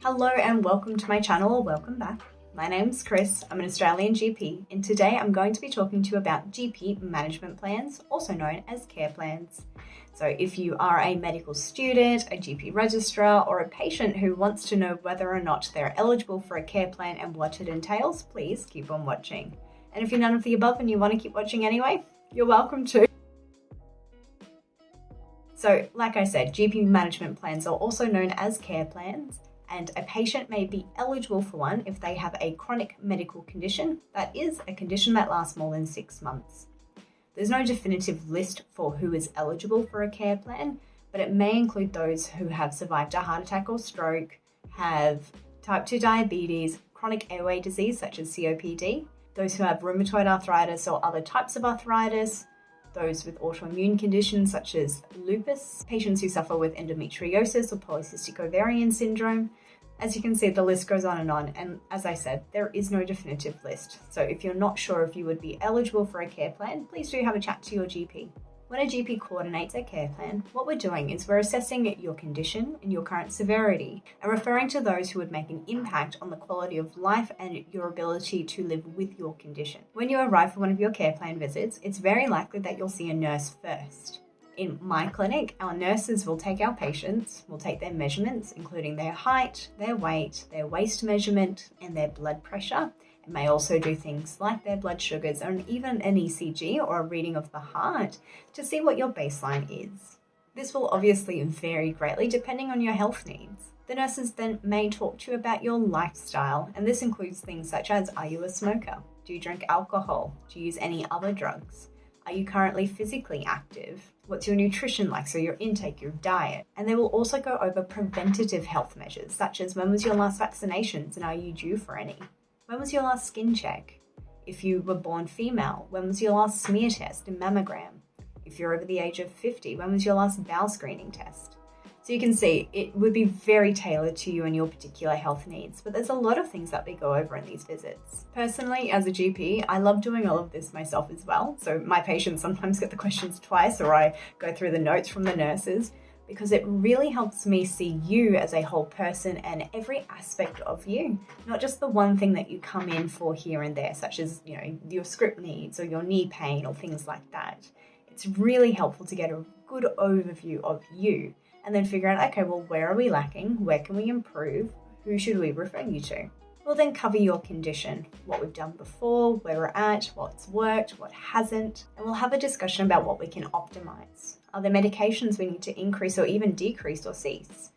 Hello and welcome to my channel, or welcome back. My name's Kris, I'm an Australian GP, and today I'm going to be talking to you about GP management plans, also known as care plans. So if you are a medical student, a GP registrar, or a patient who wants to know whether or not they're eligible for a care plan and what it entails, please keep on watching. And if you're none of the above and you want to keep watching anyway, you're welcome to. So like I said, GP management plans are also known as care plans, and a patient may be eligible for one if they have a chronic medical condition, that is, a condition that lasts more than 6 months. There's no definitive list for who is eligible for a care plan, but it may include those who have survived a heart attack or stroke, have type 2 diabetes, chronic airway disease such as COPD, those who have rheumatoid arthritis or other types of arthritis, those with autoimmune conditions such as lupus, patients who suffer with endometriosis or polycystic ovarian syndrome. As you can see, the list goes on, and as I said, there is no definitive list. So if you're not sure if you would be eligible for a care plan, please do have a chat to your GP. When a GP coordinates a care plan, what we're doing is we're assessing your condition and your current severity and referring to those who would make an impact on the quality of life and your ability to live with your condition. When you arrive for one of your care plan visits, it's very likely that you'll see a nurse first. In my clinic, our nurses will take our patients, will take their measurements, including their height, their weight, their waist measurement, and their blood pressure. It may also do things like their blood sugars and even an ECG or a reading of the heart to see what your baseline is. This will obviously vary greatly depending on your health needs. The nurses then may talk to you about your lifestyle, and this includes things such as, are you a smoker? Do you drink alcohol? Do you use any other drugs? Are you currently physically active? What's your nutrition like? So your intake, your diet. And they will also go over preventative health measures, such as when was your last vaccinations and are you due for any? When was your last skin check? If you were born female, when was your last smear test and mammogram? If you're over the age of 50, when was your last bowel screening test? So you can see it would be very tailored to you and your particular health needs, but there's a lot of things that we go over in these visits. Personally, as a GP, I love doing all of this myself as well. So my patients sometimes get the questions twice, or I go through the notes from the nurses, because it really helps me see you as a whole person and every aspect of you, not just the one thing that you come in for here and there, such as, your script needs or your knee pain or things like that. It's really helpful to get a good overview of you and then figure out, okay, well, where are we lacking? Where can we improve? Who should we refer you to? We'll then cover your condition, what we've done before, where we're at, what's worked, what hasn't, and we'll have a discussion about what we can optimize. Are there medications we need to increase or even decrease or cease?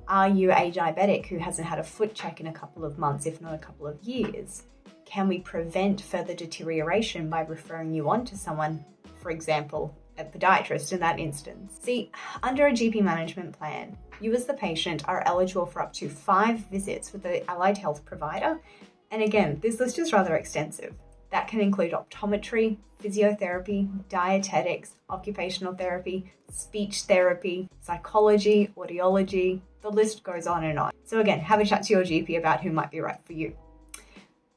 Are you a diabetic who hasn't had a foot check in a couple of months, if not a couple of years? Can we prevent further deterioration by referring you on to someone, for example, a podiatrist in that instance? See, under a GP management plan, you as the patient are eligible for up to 5 visits with the allied health provider. And again, this list is rather extensive. That can include optometry, physiotherapy, dietetics, occupational therapy, speech therapy, psychology, audiology. The list goes on and on. So again, have a chat to your GP about who might be right for you.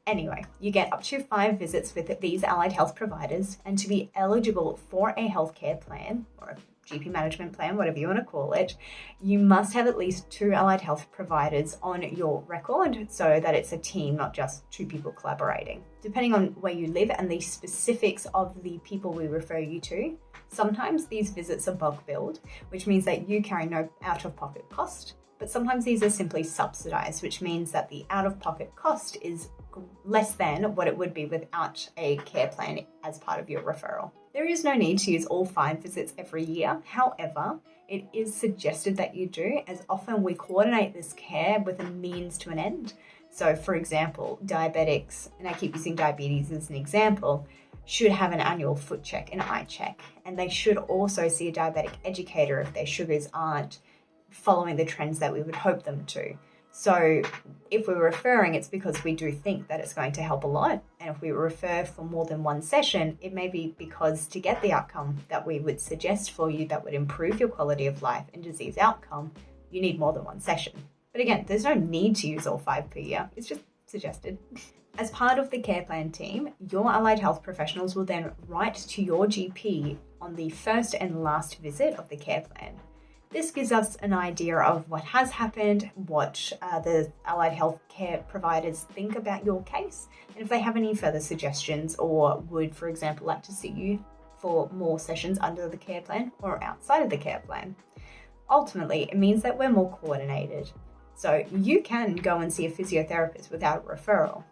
Anyway, you get up to 5 visits with these allied health providers, and to be eligible for a healthcare plan or a GP management plan, whatever you want to call it, you must have at least 2 allied health providers on your record so that it's a team, not just 2 people collaborating. Depending on where you live and the specifics of the people we refer you to, sometimes these visits are bulk billed, which means that you carry no out-of-pocket cost. But sometimes these are simply subsidized, which means that the out-of-pocket cost is less than what it would be without a care plan as part of your referral. There is no need to use all 5 visits every year. However, it is suggested that you do, as often we coordinate this care with a means to an end. So for example, diabetics, and I keep using diabetes as an example, should have an annual foot check, an eye check, and they should also see a diabetic educator if their sugars aren't following the trends that we would hope them to. So if we're referring, it's because we do think that it's going to help a lot. And if we refer for more than 1 session, it may be because to get the outcome that we would suggest for you that would improve your quality of life and disease outcome, you need more than 1 session. But again, there's no need to use all 5 per year. It's just suggested. As part of the care plan team, your allied health professionals will then write to your GP on the first and last visit of the care plan. This gives us an idea of what has happened, what the allied health care providers think about your case, and if they have any further suggestions or would, for example, like to see you for more sessions under the care plan or outside of the care plan. Ultimately, it means that we're more coordinated. So you can go and see a physiotherapist without a referral.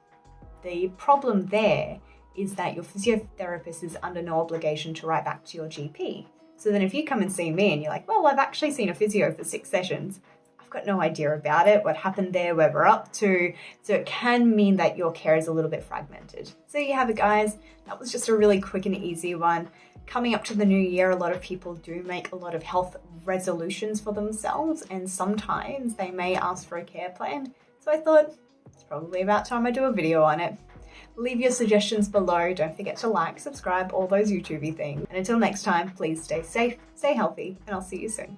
The problem there is that your physiotherapist is under no obligation to write back to your GP. So then if you come and see me and you're like, well, I've actually seen a physio for 6 sessions, I've got no idea about it, what happened there, where we're up to. So it can mean that your care is a little bit fragmented. So you have it, guys. That was just a really quick and easy one. Coming up to the new year, a lot of people do make a lot of health resolutions for themselves, and sometimes they may ask for a care plan. So I thought it's probably about time I do a video on it. Leave your suggestions below. Don't forget to like, subscribe, all those YouTubey things. And until next time, please stay safe, stay healthy, and I'll see you soon.